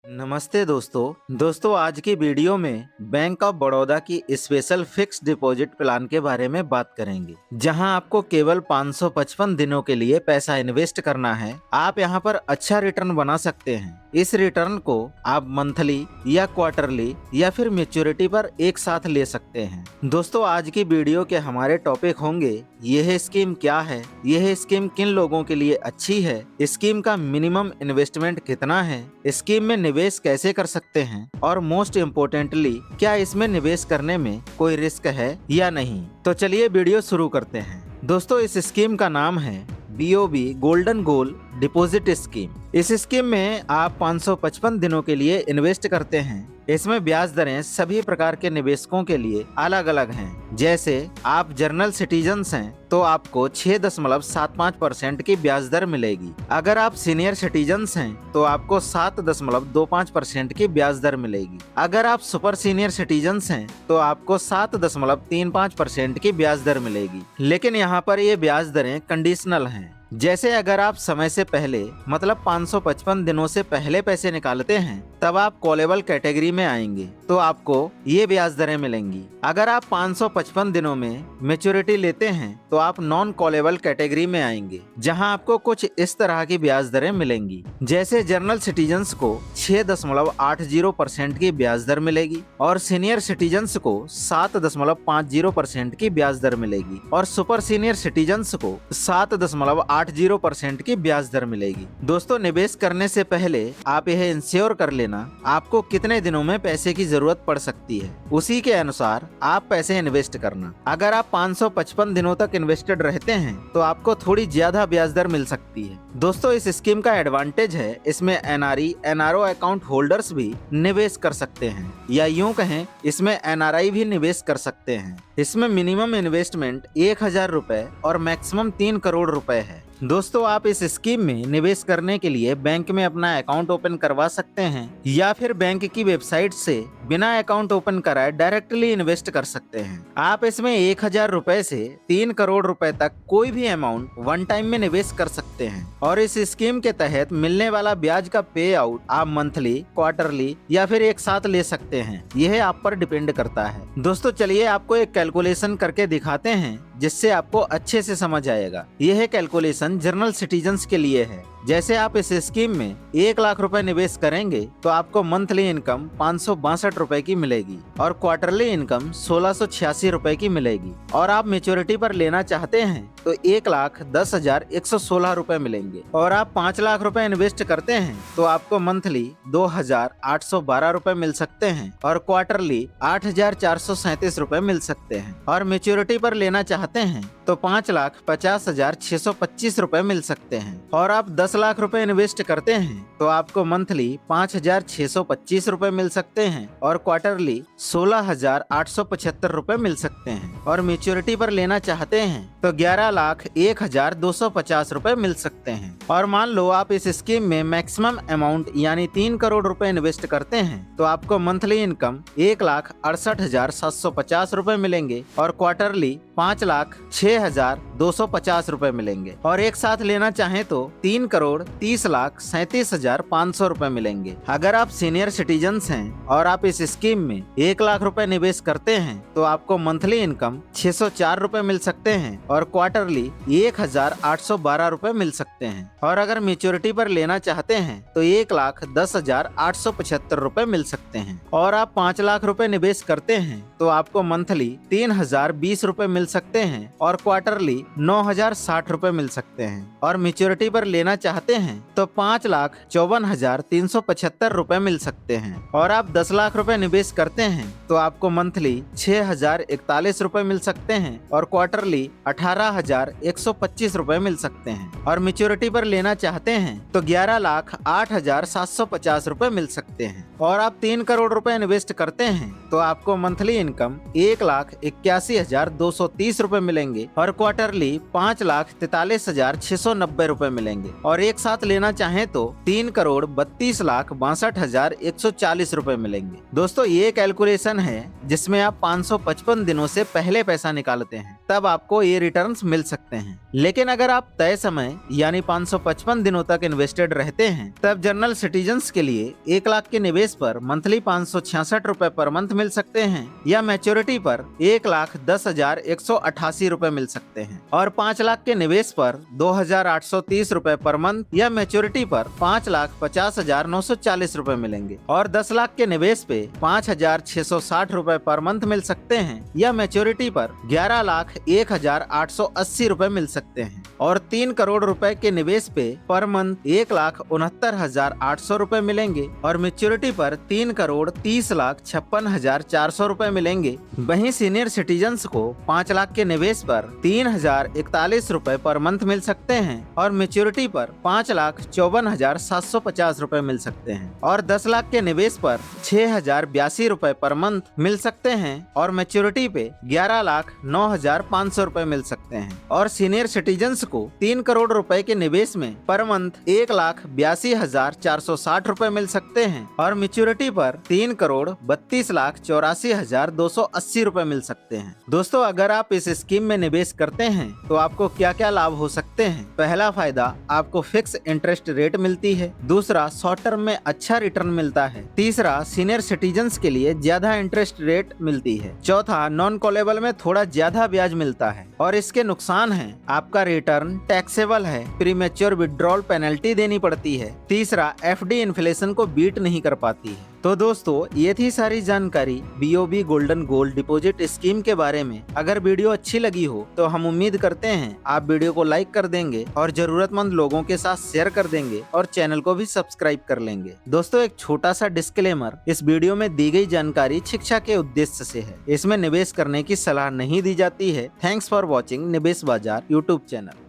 नमस्ते दोस्तों आज की वीडियो में बैंक ऑफ बड़ौदा की स्पेशल फिक्स डिपॉजिट प्लान के बारे में बात करेंगे, जहां आपको केवल 555 दिनों के लिए पैसा इन्वेस्ट करना है। आप यहां पर अच्छा रिटर्न बना सकते हैं। इस रिटर्न को आप मंथली या क्वार्टरली या फिर मैच्योरिटी पर एक साथ ले सकते हैं। दोस्तों आज की वीडियो के हमारे टॉपिक होंगे, यह स्कीम क्या है, यह स्कीम किन लोगों के लिए अच्छी है, स्कीम का मिनिमम इन्वेस्टमेंट कितना है, स्कीम में निवेश कैसे कर सकते हैं, और मोस्ट इम्पोर्टेंटली क्या इसमें निवेश करने में कोई रिस्क है या नहीं। तो चलिए वीडियो शुरू करते हैं। दोस्तों इस स्कीम का नाम है BOB golden goal deposit scheme. इस स्कीम में आप 555 दिनों के लिए इन्वेस्ट करते हैं। इसमें ब्याज दरें सभी प्रकार के निवेशकों के लिए अलग अलग हैं। जैसे आप जर्नल सिटीजन्स हैं तो आपको 6.75% की ब्याज दर मिलेगी। अगर आप सीनियर सिटीजन्स हैं तो आपको 7.25% की ब्याज दर मिलेगी। अगर आप सुपर सीनियर सिटीजन्स हैं तो आपको 7.35% की ब्याज दर मिलेगी। लेकिन यहाँ पर ये ब्याज दरें कंडीशनल हैं। जैसे अगर आप समय से पहले मतलब 555 दिनों से पहले पैसे निकालते हैं तब आप कॉलेबल कैटेगरी में आएंगे तो आपको ये ब्याज दरें मिलेंगी। अगर आप 555 दिनों में मैच्योरिटी लेते हैं तो आप नॉन कॉलेबल कैटेगरी में आएंगे, जहां आपको कुछ इस तरह की ब्याज दरें मिलेंगी। जैसे जनरल सिटीजन्स को 6.80% की ब्याज दर मिलेगी और सीनियर सिटीजन्स को 7.50% की ब्याज दर मिलेगी और सुपर सीनियर सिटीजन्स को 7.80% की ब्याज दर मिलेगी। दोस्तों निवेश करने से पहले आप यह इंश्योर कर लेना आपको कितने दिनों में पैसे की जरूरत पड़ सकती है, उसी के अनुसार आप पैसे इन्वेस्ट करना। अगर आप 555 दिनों तक इन्वेस्टेड रहते हैं तो आपको थोड़ी ज्यादा ब्याज दर मिल सकती है। दोस्तों इस स्कीम का एडवांटेज है इसमें NRE NRO अकाउंट होल्डर्स भी निवेश कर सकते हैं, या यूं कहें इसमें NRI भी निवेश कर सकते हैं। इसमें मिनिमम इन्वेस्टमेंट 1000 रुपए और मैक्सिमम 3 करोड़ रुपए है। दोस्तों आप इस स्कीम में निवेश करने के लिए बैंक में अपना अकाउंट ओपन करवा सकते हैं या फिर बैंक की वेबसाइट से बिना अकाउंट ओपन कराए डायरेक्टली इन्वेस्ट कर सकते हैं। आप इसमें 1000 रुपए से 3 करोड़ रुपए तक कोई भी अमाउंट वन टाइम में निवेश कर सकते हैं और इस स्कीम के तहत मिलने वाला ब्याज का पे आउट आप मंथली, क्वार्टरली या फिर एक साथ ले सकते हैं। यह आप पर डिपेंड करता है। दोस्तों चलिए आपको एक कैलकुलेशन करके दिखाते हैं जिससे आपको अच्छे से समझ आएगा। यह कैलकुलेशन जनरल सिटीजन्स के लिए है। जैसे आप इस स्कीम में 1 लाख रुपए निवेश करेंगे तो आपको मंथली इनकम 562 रुपए की मिलेगी और क्वार्टरली इनकम 1686 रुपए की मिलेगी और आप मैच्योरिटी पर लेना चाहते हैं तो 1,10,116 रुपए मिलेंगे और आप 5 लाख रुपए इन्वेस्ट करते हैं तो आपको मंथली 2,812 रुपए मिल सकते हैं और क्वार्टरली 8,437 रुपए मिल सकते हैं और मैच्योरिटी पर लेना चाहते हैं तो 5,50,625 रुपए मिल सकते हैं और आप 10 लाख रुपए इन्वेस्ट करते हैं तो आपको मंथली 5,625 रुपए मिल सकते हैं और क्वार्टरली 16,875 रुपए मिल सकते हैं और मैच्योरिटी पर लेना चाहते हैं तो 11,01,250 रुपए मिल सकते हैं। और मान लो आप इस स्कीम में मैक्सिमम अमाउंट यानी 3 करोड़ रुपए इन्वेस्ट करते हैं तो आपको मंथली इनकम 1,68,750 रुपए मिलेंगे और क्वार्टरली 5,06,250 रुपए मिलेंगे और एक साथ लेना चाहें तो 3,30,37,500 रुपए मिलेंगे। अगर आप सीनियर सिटीजन्स हैं और आप इस स्कीम में 1 लाख रुपए निवेश करते हैं तो आपको मंथली इनकम 604 रुपए मिल सकते हैं और क्वार्टरली 1,812 रुपए मिल सकते हैं और अगर मैच्योरिटी पर लेना चाहते हैं तो 1,10,875 रुपए मिल सकते हैं और आप 5 लाख रुपए निवेश करते हैं तो आपको मंथली 3,020 रुपए मिल सकते हैं और क्वार्टरली 9,060 रुपए मिल सकते हैं और मैच्योरिटी पर लेना चाहते हैं तो 5,54,375 रुपए मिल सकते हैं और आप 10 लाख रुपए निवेश करते हैं तो आपको मंथली 6,041 रुपए मिल सकते हैं और क्वार्टरली 18,125 रुपए मिल सकते हैं और मैच्योरिटी पर लेना चाहते हैं तो 11,08,750 रुपए मिल सकते हैं। और आप 3 करोड़ रुपए इन्वेस्ट करते हैं तो आपको मंथली इनकम 1,81,230 रुपए मिलेंगे और क्वार्टरली 5,43,690 रुपए मिलेंगे। और एक साथ लेना चाहें तो 3,32,62,140 रुपए मिलेंगे। दोस्तों ये कैलकुलेशन है जिसमें आप 555 दिनों से पहले पैसा निकालते हैं, तब आपको ये रिटर्न्स मिल सकते हैं। लेकिन अगर आप तय समय यानी 555 दिनों तक इन्वेस्टेड रहते हैं, तब जनरल सिटीजन्स के लिए 1 लाख के निवेश पर मंथली 566 रुपए पर मंथ मिल सकते हैं या मैच्योरिटी पर 1,10,188 रुपए मिल सकते हैं। और 5 लाख के निवेश पर 2,830 रुपए पर मंथ या मैच्योरिटी पर 5,50,940 रुपए मिलेंगे। और 10 लाख के निवेश पे 5,660 रुपए पर मंथ मिल सकते हैं या मैच्योरिटी पर 11,01,880 रुपए मिल सकते हैं। और 3 करोड़ रुपए के निवेश पे पर मंथ 1,69,800 रुपए मिलेंगे और मैच्योरिटी पर 3,30,56,400 रुपए मिलेंगे। वहीं सीनियर सिटीजन्स को 5 लाख के निवेश पर 3,041 रुपए पर मंथ मिल सकते हैं और मैच्योरिटी पर 5,54,750 रुपए मिल सकते हैं। और 10 लाख के निवेश पर 6,082 रुपए पर मंथ मिल सकते हैं और मैच्योरिटी पे 11,09,500 रुपए मिल सकते हैं। और सीनियर सिटीजन्स को 3 करोड़ रुपए के निवेश में पर मंथ 1,82,460 रुपए मिल सकते हैं और मैच्योरिटी पर 3,32,84,280 रुपए मिल सकते हैं। दोस्तों अगर आप इस स्कीम में निवेश करते हैं तो आपको क्या क्या लाभ हो सकते हैं? पहला फायदा, आपको फिक्स इंटरेस्ट रेट मिलती है। दूसरा, शॉर्ट टर्म में अच्छा रिटर्न मिलता है। तीसरा, सीनियर सिटीजन्स के लिए ज्यादा इंटरेस्ट रेट मिलती है। चौथा, नॉन कॉलेबल में थोड़ा ज्यादा ब्याज मिलता है। और इसके नुकसान हैं, आपका रिटर्न टैक्सेबल है, प्रीमेच्योर विड्रॉल पेनल्टी देनी पड़ती है। तीसरा, एफडी इन्फ्लेशन को बीट नहीं कर पाती है। तो दोस्तों ये थी सारी जानकारी BOB golden gold deposit scheme के बारे में। अगर वीडियो अच्छी लगी हो तो हम उम्मीद करते हैं आप वीडियो को लाइक कर देंगे और जरूरतमंद लोगों के साथ शेयर कर देंगे और चैनल को भी सब्सक्राइब कर लेंगे। दोस्तों एक छोटा सा डिस्क्लेमर, इस वीडियो में दी गई जानकारी शिक्षा के उद्देश्य से है, इसमें निवेश करने की सलाह नहीं दी जाती है। थैंक्स फॉर वॉचिंग निवेश बाजार यूट्यूब चैनल।